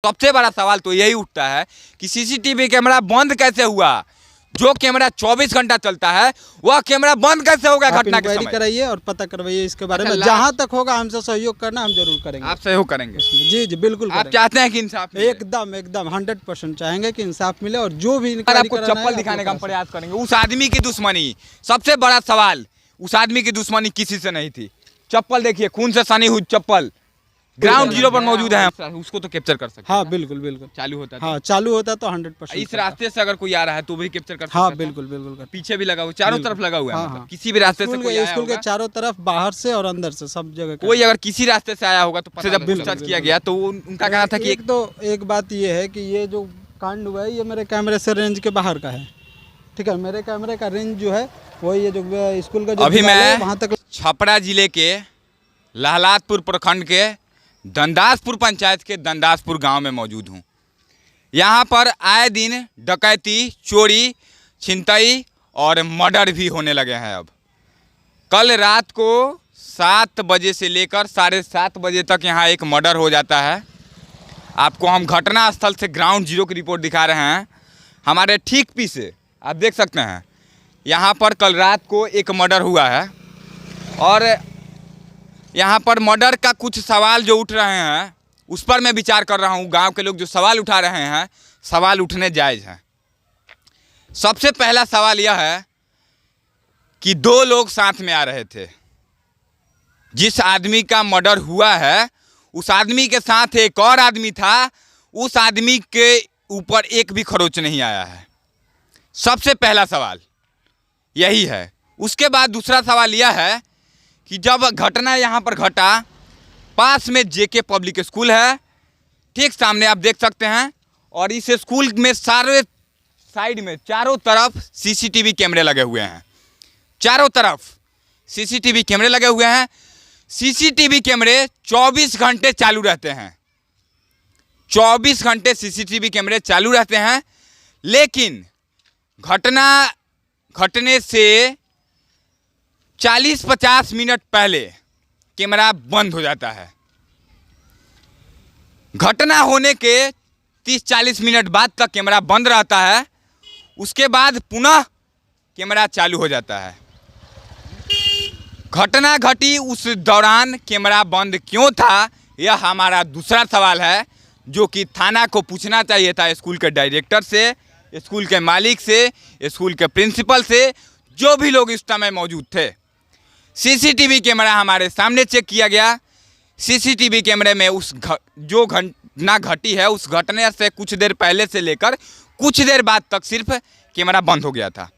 सबसे बड़ा सवाल तो यही उठता है कि सीसीटीवी कैमरा बंद कैसे हुआ। जो कैमरा 24 घंटा चलता है वह कैमरा बंद कैसे हो गया घटना के समय। कराइए और पता करवाइए इसके बारे में। जहां तक होगा हमसे सहयोग करना हम जरूर करेंगे। आप सहयोग करेंगे? जी जी बिल्कुल। आप चाहते हैं कि इंसाफ मिले? एकदम एकदम 100% चाहेंगे कि इंसाफ मिले और जो भी आपको चप्पल दिखाने का हम प्रयास करेंगे। उस आदमी की दुश्मनी, सबसे बड़ा सवाल, उस आदमी की दुश्मनी किसी से नहीं थी। चप्पल देखिए, खून से सनी हुई चप्पल ग्राउंड जीरो पर मौजूद है। उसको तो कैप्चर कर सकते हैं। हाँ बिल्कुल बिल्कुल। चालू होता है? हाँ चालू होता तो 100%। इस रास्ते से अगर कोई आ रहा है तो भी कैप्चर कर सकते हैं? हाँ बिल्कुल बिल्कुल। पीछे भी लगा हुआ, चारों तरफ लगा हुआ है। हाँ, मतलब हाँ। किसी भी रास्ते से कोई आया स्कूल के होगा, चारों तरफ, बाहर से और अंदर से सब जगह कोई अगर किसी रास्ते से आया होगा तो जब पूछताछ किया गया तो उनका कहना था कि एक बात ये है कि ये जो कांड हुआ है ये मेरे कैमरे से रेंज के बाहर का है। ठीक है, मेरे कैमरे का रेंज जो है वो ये जो स्कूल का अभी मैं वहाँ तक छपरा जिले के लहलादपुर प्रखंड के दंदासपुर पंचायत के दंदासपुर गांव में मौजूद हूं। यहां पर आए दिन डकैती, चोरी, छिनतई और मर्डर भी होने लगे हैं। अब कल रात को 7 बजे से लेकर 7:30 बजे तक यहां एक मर्डर हो जाता है। आपको हम घटना स्थल से ग्राउंड जीरो की रिपोर्ट दिखा रहे हैं। हमारे ठीक पीछे आप देख सकते हैं, यहाँ पर कल रात को एक मर्डर हुआ है और यहाँ पर मर्डर का कुछ सवाल जो उठ रहे हैं उस पर मैं विचार कर रहा हूँ। गांव के लोग जो सवाल उठा रहे हैं, सवाल उठने जायज़ हैं। सबसे पहला सवाल यह है कि 2 लोग साथ में आ रहे थे। जिस आदमी का मर्डर हुआ है उस आदमी के साथ एक और आदमी था। उस आदमी के ऊपर एक भी खरोच नहीं आया है। सबसे पहला सवाल यही है। उसके बाद दूसरा सवाल यह है कि जब घटना यहाँ पर घटा, पास में जेके पब्लिक स्कूल है, ठीक सामने आप देख सकते हैं, और इस स्कूल में सारे साइड में चारों तरफ सीसीटीवी कैमरे लगे हुए हैं। चारों तरफ सीसीटीवी कैमरे लगे हुए हैं। सीसीटीवी कैमरे 24 घंटे चालू रहते हैं। 24 घंटे सीसीटीवी कैमरे चालू रहते हैं, लेकिन घटना घटने से 40-50 मिनट पहले कैमरा बंद हो जाता है। घटना होने के 30-40 मिनट बाद तक कैमरा बंद रहता है। उसके बाद पुनः कैमरा चालू हो जाता है। घटना घटी उस दौरान कैमरा बंद क्यों था, यह हमारा दूसरा सवाल है, जो कि थाना को पूछना चाहिए था। स्कूल के डायरेक्टर से, स्कूल के मालिक से, स्कूल के प्रिंसिपल से, जो भी लोग इस समय मौजूद थे। सीसीटीवी कैमरा हमारे सामने चेक किया गया। सीसीटीवी कैमरे में जो घटना घटी है उस घटने से कुछ देर पहले से लेकर कुछ देर बाद तक सिर्फ कैमरा बंद हो गया था।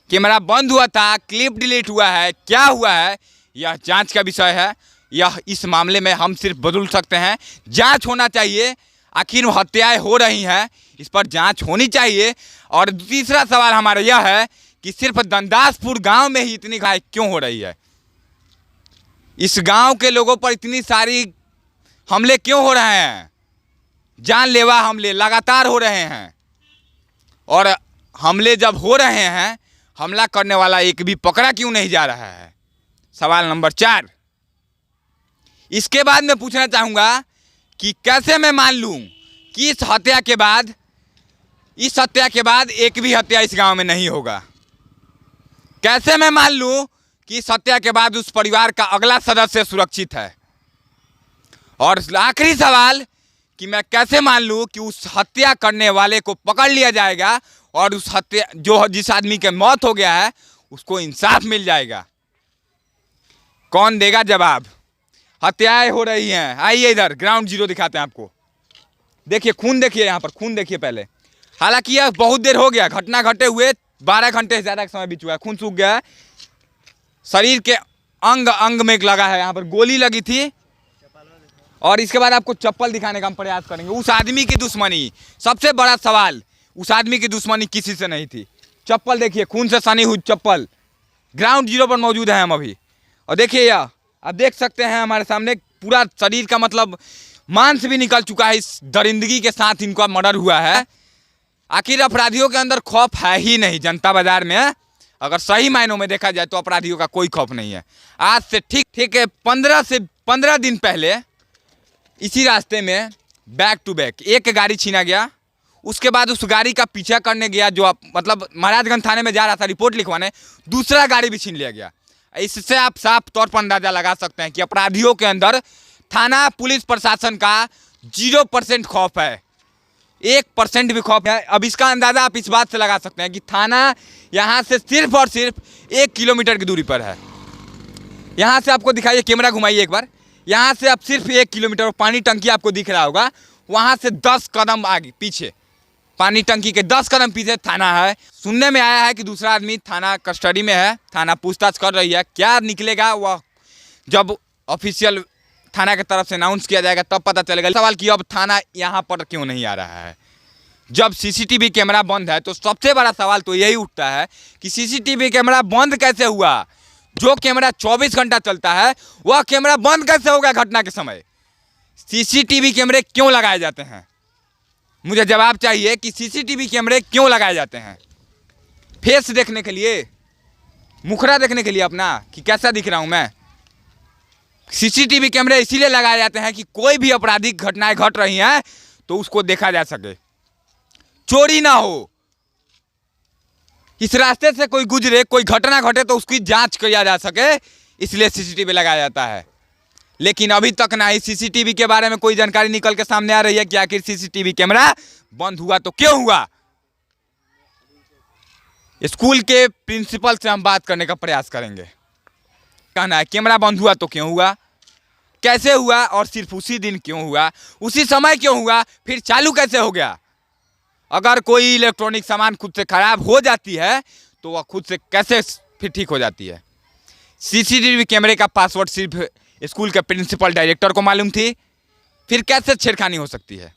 कैमरा बंद हुआ था, क्लिप डिलीट हुआ है, क्या हुआ है यह जांच का विषय है। यह इस मामले में हम सिर्फ बदल सकते हैं। जांच होना चाहिए। आखिर हत्याएं हो रही हैं, इस पर जांच होनी चाहिए। और तीसरा सवाल हमारा यह है कि सिर्फ दंदासपुर गांव में ही इतनी घटनाएं क्यों हो रही है। इस गांव के लोगों पर इतनी सारी हमले क्यों हो रहे हैं। जानलेवा हमले लगातार हो रहे हैं, और हमले जब हो रहे हैं, हमला करने वाला एक भी पकड़ा क्यों नहीं जा रहा है। सवाल नंबर 4। इसके बाद मैं पूछना चाहूँगा कि कैसे मैं मान लूँ कि इस हत्या के बाद एक भी हत्या इस गांव में नहीं होगा। कैसे मैं मान लूँ कि इस हत्या के बाद उस परिवार का अगला सदस्य सुरक्षित है। और आखिरी सवाल कि मैं कैसे मान लूँ कि उस हत्या करने वाले को पकड़ लिया जाएगा और उस हत्या जिस आदमी के मौत हो गया है उसको इंसाफ मिल जाएगा। कौन देगा जवाब। हत्याएं हो रही हैं। आइए इधर ग्राउंड जीरो दिखाते हैं आपको। देखिए खून, देखिए यहाँ पर खून देखिए पहले। हालांकि यह बहुत देर हो गया, घटना घटे हुए 12 घंटे से ज़्यादा समय बीत चुका है। खून सूख गया है, शरीर के अंग अंग में लगा है। यहाँ पर गोली लगी थी। और इसके बाद आपको चप्पल दिखाने का हम प्रयास करेंगे। उस आदमी की दुश्मनी, सबसे बड़ा सवाल, उस आदमी की दुश्मनी किसी से नहीं थी। चप्पल देखिए, खून से सनी हुई चप्पल ग्राउंड जीरो पर मौजूद है हम अभी। और देखिए यह आप देख सकते हैं हमारे सामने पूरा शरीर का मतलब मांस भी निकल चुका है। इस दरिंदगी के साथ इनका मर्डर हुआ है। आखिर अपराधियों के अंदर खौफ है ही नहीं। जनता बाजार में अगर सही मायनों में देखा जाए तो अपराधियों का कोई खौफ नहीं है। आज से ठीक 15 दिन पहले इसी रास्ते में बैक टू बैक एक गाड़ी छीना गया। उसके बाद उस गाड़ी का पीछा करने गया जो मतलब महाराजगंज थाने में जा रहा था रिपोर्ट लिखवाने, दूसरा गाड़ी भी छीन लिया गया। इससे आप साफ तौर पर अंदाजा लगा सकते हैं कि अपराधियों के अंदर थाना पुलिस प्रशासन का 0% खौफ है, 1% भी खौफ है। अब इसका अंदाजा आप इस बात से लगा सकते हैं कि थाना यहाँ से सिर्फ और सिर्फ 1 किलोमीटर की दूरी पर है। यहाँ से आपको दिखाइए, कैमरा घुमाइए एक बार। यहाँ से आप सिर्फ 1 किलोमीटर, पानी टंकी आपको दिख रहा होगा, वहाँ से 10 कदम आगे पीछे, पानी टंकी के 10 कदम पीछे थाना है। सुनने में आया है कि दूसरा आदमी थाना कस्टडी में है, थाना पूछताछ कर रही है। क्या निकलेगा वह जब ऑफिशियल थाना की तरफ से अनाउंस किया जाएगा तब पता चलेगा। सवाल कि अब थाना यहाँ पर क्यों नहीं आ रहा है? जब सीसीटीवी कैमरा बंद है तो सबसे बड़ा सवाल तो यही उठता है कि सीसीटीवी कैमरा बंद कैसे हुआ? जो कैमरा 24 घंटा चलता है वह कैमरा बंद कैसे हो गया घटना के समय? सीसीटीवी कैमरे क्यों लगाए जाते हैं? मुझे जवाब चाहिए कि सीसीटीवी कैमरे क्यों लगाए जाते हैं? फेस देखने के लिए, मुखड़ा देखने के लिए अपना कि कैसा दिख रहा हूं मैं? सीसीटीवी कैमरे इसीलिए लगाए जाते हैं कि कोई भी आपराधिक घटनाएं घट रही हैं तो उसको देखा जा सके, चोरी ना हो, इस रास्ते से कोई गुजरे, कोई घटना घटे तो उसकी जांच किया जा सके, इसलिए सीसीटीवी लगाया जाता है। लेकिन अभी तक ना ही सीसीटीवी के बारे में कोई जानकारी निकल के सामने आ रही है कि आखिर सीसीटीवी कैमरा बंद हुआ तो क्यों हुआ। स्कूल के प्रिंसिपल से हम बात करने का प्रयास करेंगे। कहना है कैमरा बंद हुआ तो क्यों हुआ, कैसे हुआ और सिर्फ उसी दिन क्यों हुआ, उसी समय क्यों हुआ, फिर चालू कैसे हो गया? अगर कोई इलेक्ट्रॉनिक सामान खुद से खराब हो जाती है तो वह खुद से कैसे फिर ठीक हो जाती है? सीसीटीवी कैमरे का पासवर्ड सिर्फ स्कूल के प्रिंसिपल डायरेक्टर को मालूम थी, फिर कैसे छेड़खानी हो सकती है?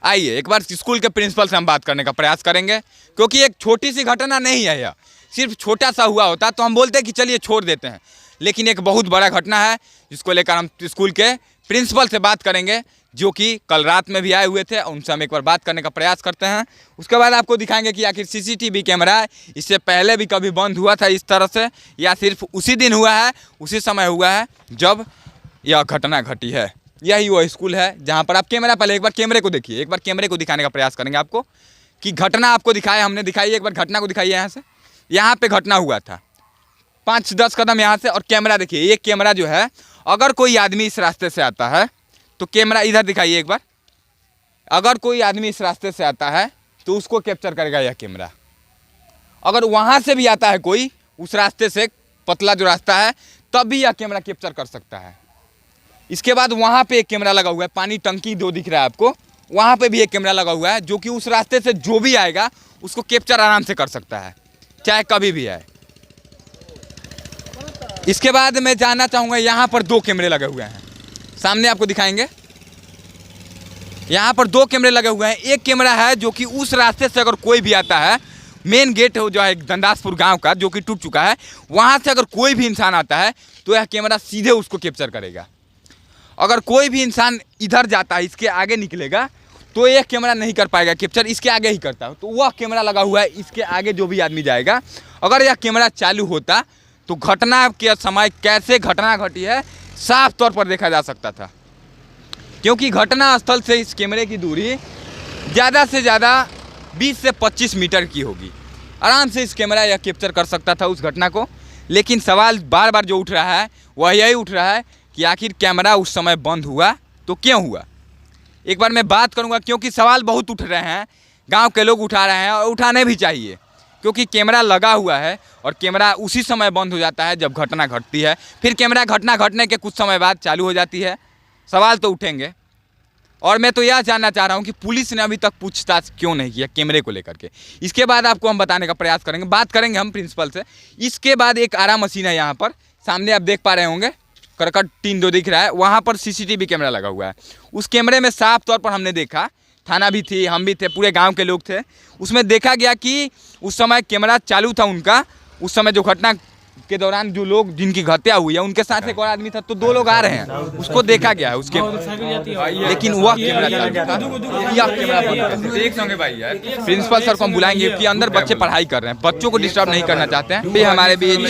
आइए एक बार स्कूल के प्रिंसिपल से हम बात करने का प्रयास करेंगे, क्योंकि एक छोटी सी घटना नहीं है यह, सिर्फ छोटा सा हुआ होता तो हम बोलते कि चलिए छोड़ देते हैं, लेकिन एक बहुत बड़ा घटना है जिसको लेकर हम स्कूल के प्रिंसिपल से बात करेंगे, जो कि कल रात में भी आए हुए थे। उनसे हम एक बार बात करने का प्रयास करते हैं। उसके बाद आपको दिखाएंगे कि आखिर सीसीटीवी कैमरा इससे पहले भी कभी बंद हुआ था इस तरह से, या सिर्फ उसी दिन हुआ है, उसी समय हुआ है जब यह घटना घटी है। यही वो स्कूल है जहाँ पर आप कैमरा, पहले एक बार कैमरे को देखिए, एक बार कैमरे को दिखाने का प्रयास करेंगे आपको कि घटना आपको दिखाया हमने, दिखाई एक बार घटना को दिखाइए। यहाँ से, यहाँ पे घटना हुआ था 5-10 कदम यहाँ से, और कैमरा देखिए, ये कैमरा जो है अगर कोई आदमी इस रास्ते से आता है तो कैमरा इधर दिखाइए एक बार, अगर कोई आदमी इस रास्ते से आता है तो उसको कैप्चर करेगा यह कैमरा। अगर वहाँ से भी आता है कोई उस रास्ते से, पतला जो रास्ता है, तब भी यह कैमरा कैप्चर कर सकता है। इसके बाद वहाँ पे एक कैमरा लगा हुआ है, पानी टंकी 2 दिख रहा है आपको, वहाँ पे भी एक कैमरा लगा हुआ है जो कि उस रास्ते से जो भी आएगा उसको कैप्चर आराम से कर सकता है, चाहे कभी भी आए। इसके बाद मैं जानना चाहूँगा, यहाँ पर 2 कैमरे लगे हुए हैं, सामने आपको दिखाएंगे। यहाँ पर 2 कैमरे लगे हुए हैं। एक कैमरा है जो कि उस रास्ते से अगर कोई भी आता है, मेन गेट हो जो है दंदासपुर गांव का, जो कि टूट चुका है, वहाँ से अगर कोई भी इंसान आता है तो यह कैमरा सीधे उसको कैप्चर करेगा। अगर कोई भी इंसान इधर जाता है, इसके आगे निकलेगा, तो यह कैमरा नहीं कर पाएगा कैप्चर, इसके आगे ही करता है। तो वह कैमरा लगा हुआ है, इसके आगे जो भी आदमी जाएगा, अगर यह कैमरा चालू होता तो घटना के समय कैसे घटना घटी है साफ तौर पर देखा जा सकता था, क्योंकि घटना स्थल से इस कैमरे की दूरी ज़्यादा से ज़्यादा 20 से 25 मीटर की होगी। आराम से इस कैमरा यह कैप्चर कर सकता था उस घटना को। लेकिन सवाल बार बार जो उठ रहा है वह यही उठ रहा है कि आखिर कैमरा उस समय बंद हुआ तो क्यों हुआ। एक बार मैं बात करूंगा, क्योंकि सवाल बहुत उठ रहे हैं, गांव के लोग उठा रहे हैं और उठाने भी चाहिए, क्योंकि कैमरा लगा हुआ है और कैमरा उसी समय बंद हो जाता है जब घटना घटती है, फिर कैमरा घटना घटने के कुछ समय बाद चालू हो जाती है। सवाल तो उठेंगे। और मैं तो यह जानना चाह रहा हूं कि पुलिस ने अभी तक पूछताछ क्यों नहीं किया कैमरे को लेकर के। इसके बाद आपको हम बताने का प्रयास करेंगे, बात करेंगे हम प्रिंसिपल से। इसके बाद एक आरा मशीन है यहाँ पर, सामने आप देख पा रहे होंगे, करकट टीन 2 दिख रहा है, वहाँ पर सीसीटीवी कैमरा लगा हुआ है। उस कैमरे में साफ तौर पर हमने देखा, थाना भी थी, हम भी थे, पूरे गांव के लोग थे, उसमें देखा गया कि उस समय कैमरा चालू था उनका। उस समय जो घटना के दौरान जो लोग जिनकी हत्या हुई है उनके साथ एक और आदमी था, तो 2 लोग आ रहे हैं, उसको देखा गया है उसके, लेकिन वह कैमरा चालू था, यह कैमरा बंद है। एक संगे भाई है, प्रिंसिपल सर को हम बुलाएंगे कि अंदर बच्चे पढ़ाई कर रहे हैं, बच्चों को डिस्टर्ब नहीं करना चाहते हैं। फिर हमारे बीच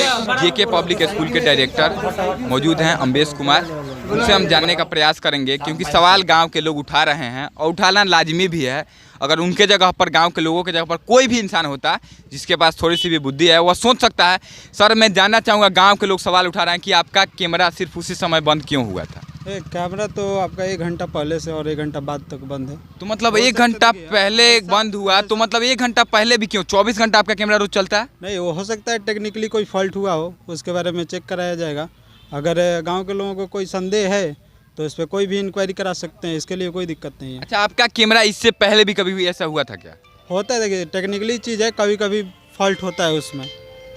जेके पब्लिक स्कूल के डायरेक्टर मौजूद हैं, अम्बेश कुमार, उनसे हम जानने का प्रयास करेंगे, क्योंकि सवाल गांव के लोग उठा रहे हैं और उठाना लाजमी भी है। अगर उनके जगह पर, गांव के लोगों के जगह पर कोई भी इंसान होता जिसके पास थोड़ी सी भी बुद्धि है, वह सोच सकता है। सर, मैं जानना चाहूँगा, गांव के लोग सवाल उठा रहे हैं कि आपका कैमरा सिर्फ उसी समय बंद क्यों हुआ था? कैमरा तो आपका 1 घंटा पहले से और 1 घंटा बाद तक बंद है। तो मतलब 1 घंटा पहले बंद हुआ, तो मतलब 1 घंटा पहले भी क्यों? 24 घंटा आपका कैमरा रोज चलता है? नहीं, वो हो सकता है टेक्निकली कोई फॉल्ट हुआ हो, उसके बारे में चेक कराया जाएगा। अगर गांव के लोगों को कोई संदेह है तो इस पर कोई भी इंक्वायरी करा सकते हैं, इसके लिए कोई दिक्कत नहीं है। अच्छा, आपका कैमरा इससे पहले भी कभी भी ऐसा हुआ था क्या? होता है, देखिए टेक्निकली चीज़ है, कभी कभी फॉल्ट होता है उसमें,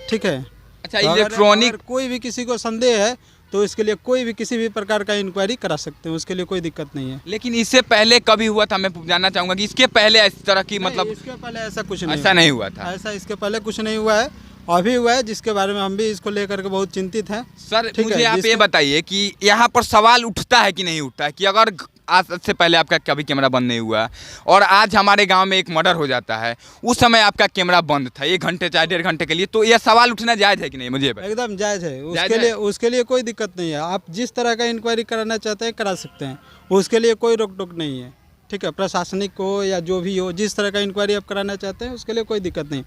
ठीक है। अच्छा, तो इलेक्ट्रॉनिक अगर कोई भी किसी को संदेह है तो इसके लिए कोई भी किसी भी प्रकार का इंक्वायरी करा सकते हैं, उसके लिए कोई दिक्कत नहीं है। लेकिन इससे पहले कभी हुआ था? मैं जानना चाहूँगा कि इसके पहले इस तरह की, मतलब इसके पहले ऐसा कुछ नहीं ऐसा नहीं हुआ था। ऐसा इसके पहले कुछ नहीं हुआ है, अभी हुआ है, जिसके बारे में हम भी इसको लेकर के बहुत चिंतित हैं। सर, ठीक मुझे है, आप ये बताइए कि यहाँ पर सवाल उठता है कि नहीं उठता है कि अगर आज से पहले आपका कभी कैमरा बंद नहीं हुआ और आज हमारे गांव में एक मर्डर हो जाता है, उस समय आपका कैमरा बंद था 1 घंटे चाहे 1.5 घंटे के लिए, तो यह सवाल उठना जायज़ है कि नहीं? मुझे एकदम जायज़ है। जायज़ उसके लिए कोई दिक्कत नहीं है। आप जिस तरह का इंक्वायरी कराना चाहते हैं करा सकते हैं, उसके लिए कोई रोक टोक नहीं है, ठीक है। प्रशासनिक हो या जो भी हो, जिस तरह का इंक्वायरी आप कराना चाहते हैं उसके लिए कोई दिक्कत नहीं।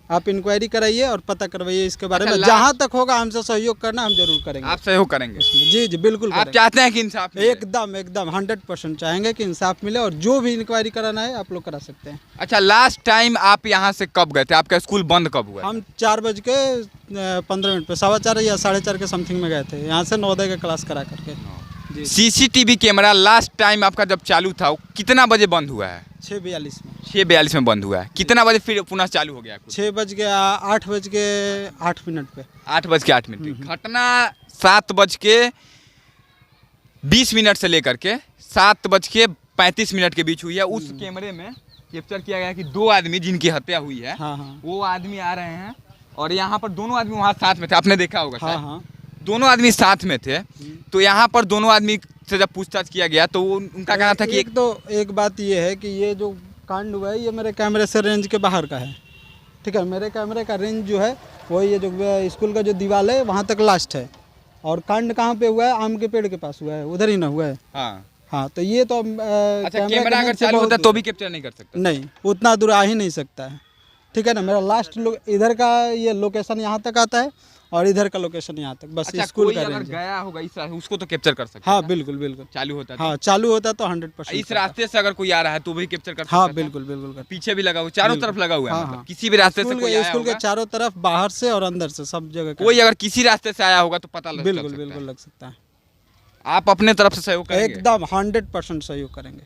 आप इंक्वायरी कराइए और पता करवाइए इसके बारे में। जहाँ तक होगा हमसे सहयोग करना हम जरूर करेंगे। आप सहयोग करेंगे? जी जी, बिल्कुल आप चाहते हैं कि इंसाफ मिले? एकदम 100% चाहेंगे कि इंसाफ मिले, और जो भी इंक्वायरी कराना है आप लोग करा सकते हैं। अच्छा, लास्ट टाइम आप यहाँ से कब गए थे? आपका स्कूल बंद कब हुआ? हम 4:15 पे 4:15 या 4:30 के समथिंग में गए थे यहाँ से, नवोदय का क्लास करा करके। CCTV कैमरा लास्ट टाइम आपका जब चालू था, वो कितना बजे बंद हुआ है? 6:42 में। 6:42 में बंद हुआ है। कितना बजे फिर पुनः चालू हो गया? 8:08 पे। 8:08। घटना 7:20 से लेकर के 7:35 के बीच हुई है। उस कैमरे में कैप्चर किया गया कि 2 आदमी जिनकी हत्या हुई है, हाँ। वो आदमी आ रहे हैं और यहाँ पर दोनों आदमी वहाँ साथ में थे, आपने देखा होगा शायद। हाँ। दोनों आदमी साथ में थे। तो यहाँ पर दोनों आदमी से जब पूछताछ किया गया तो उनका कहना था कि एक बात ये है कि ये जो कांड हुआ है ये मेरे कैमरे से रेंज के बाहर का है, ठीक है। मेरे कैमरे का रेंज जो है वो ये जो स्कूल का जो दीवार है वहाँ तक लास्ट है, और कांड कहाँ पे हुआ है? आम के पेड़ के पास हुआ है, उधर ही ना हुआ है। हाँ, तो ये तो अच्छा, कैमरा अगर चालू होता तो भी कैप्चर नहीं कर सकता? नहीं, उतना दूर आ ही नहीं सकता है, ठीक है ना। मेरा लास्ट इधर का ये लोकेशन यहाँ तक आता है और इधर का लोकेशन यहाँ तक, बस अच्छा, स्कूल कोई का अगर रेंज गया होगा इस रास्ते, उसको तो कैप्चर कर सकते? हाँ, बिल्कुल चालू होता है। हाँ, चालू होता तो 100%। इस रास्ते से अगर कोई आ रहा है तो भी कैप्चर कर सकता? हाँ, बिल्कुल। पीछे भी लगा हुआ, चारों तरफ लगा हुआ है? हाँ, मतलब किसी भी रास्ते से कोई आया स्कूल के होगा? चारों तरफ, बाहर से और अंदर से, सब जगह कोई अगर किसी रास्ते से आया होगा तो पता लग बिल्कुल लग सकता है। आप अपने तरफ से सहयोग करेंगे? एकदम 100% सहयोग करेंगे।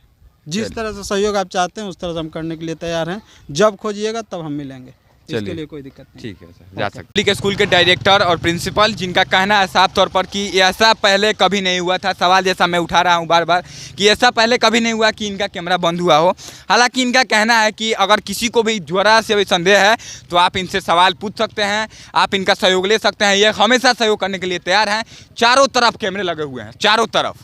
जिस तरह से सहयोग आप चाहते हैं उस तरह से हम करने के लिए तैयार हैं। जब खोजिएगा तब हम मिलेंगे, इसके लिए कोई दिक्कत नहीं। ठीक है सर, जा सकते हैं। स्कूल के डायरेक्टर और प्रिंसिपल, जिनका कहना है साफ तौर पर कि ऐसा पहले कभी नहीं हुआ था। सवाल जैसा मैं उठा रहा हूं बार बार कि ऐसा पहले कभी नहीं हुआ कि इनका कैमरा बंद हुआ हो। हालांकि इनका कहना है कि अगर किसी को भी जरा से भी संदेह है तो आप इनसे सवाल पूछ सकते हैं, आप इनका सहयोग ले सकते हैं। ये हमेशा सहयोग करने के लिए तैयार हैं। चारों तरफ कैमरे लगे हुए हैं, चारों तरफ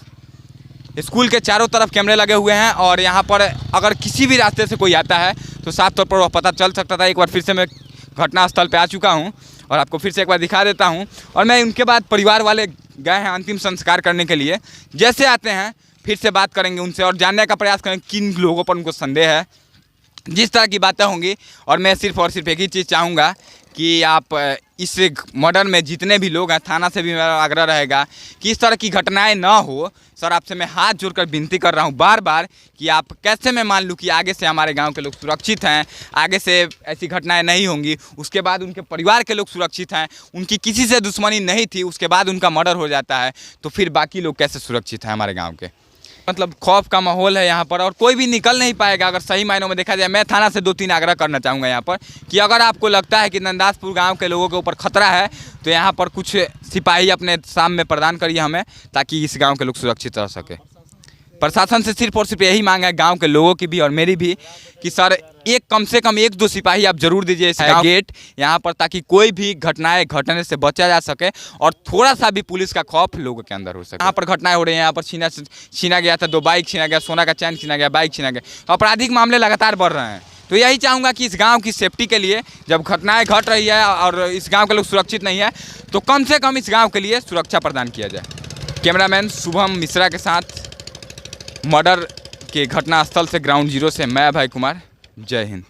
स्कूल के चारों तरफ कैमरे लगे हुए हैं, और यहाँ पर अगर किसी भी रास्ते से कोई आता है तो साफ तौर पर वह पता चल सकता था। एक बार फिर से मैं घटनास्थल पे आ चुका हूँ और आपको फिर से एक बार दिखा देता हूँ। और मैं उनके बाद परिवार वाले गए हैं अंतिम संस्कार करने के लिए। जैसे आते हैं फिर से बात करेंगे उनसे और जानने का प्रयास करेंगे किन लोगों पर उनको संदेह है, जिस तरह की बातें होंगी। और मैं सिर्फ और सिर्फ एक ही चीज़ चाहूँगा कि आप इस मर्डर में जितने भी लोग हैं, थाना से भी मेरा आग्रह रहेगा कि इस तरह की घटनाएं ना हो। सर, आपसे मैं हाथ जोड़कर विनती कर रहा हूं बार बार कि आप कैसे मैं मान लूं कि आगे से हमारे गांव के लोग सुरक्षित हैं, आगे से ऐसी घटनाएं नहीं होंगी, उसके बाद उनके परिवार के लोग सुरक्षित हैं, उनकी किसी से दुश्मनी नहीं थी, उसके बाद उनका मर्डर हो जाता है, तो फिर बाकी लोग कैसे सुरक्षित हैं हमारे गाँव के? मतलब खौफ का माहौल है यहाँ पर और कोई भी निकल नहीं पाएगा अगर सही मायनों में देखा जाए। मैं थाना से 2-3 आग्रह करना चाहूँगा यहाँ पर कि अगर आपको लगता है कि नंदासपुर गांव के लोगों के ऊपर खतरा है तो यहाँ पर कुछ सिपाही अपने सामने प्रदान करिए हमें, ताकि इस गांव के लोग सुरक्षित रह सके। प्रशासन से सिर्फ और सिर्फ यही मांग है, गांव के लोगों की भी और मेरी भी, कि सर कम से कम 1-2 सिपाही आप जरूर दीजिए इस गेट यहाँ पर, ताकि कोई भी घटनाएं घटने से बचा जा सके और थोड़ा सा भी पुलिस का खौफ लोगों के अंदर हो सके। यहाँ पर घटनाएं हो रही हैं, यहाँ पर छीना गया था, 2 बाइक छीना गया, सोना का चैन छीना गया, बाइक छीना गया, आपराधिक मामले लगातार बढ़ रहे हैं। तो यही चाहूँगा कि इस गांव की सेफ्टी के लिए, जब घटनाएं घट रही है और इस गांव के लोग सुरक्षित नहीं है, तो कम से कम इस गांव के लिए सुरक्षा प्रदान किया जाए। कैमरामैन शुभम मिश्रा के साथ मर्डर के घटनास्थल से ग्राउंड जीरो से मैं अभय कुमार। जय हिंद।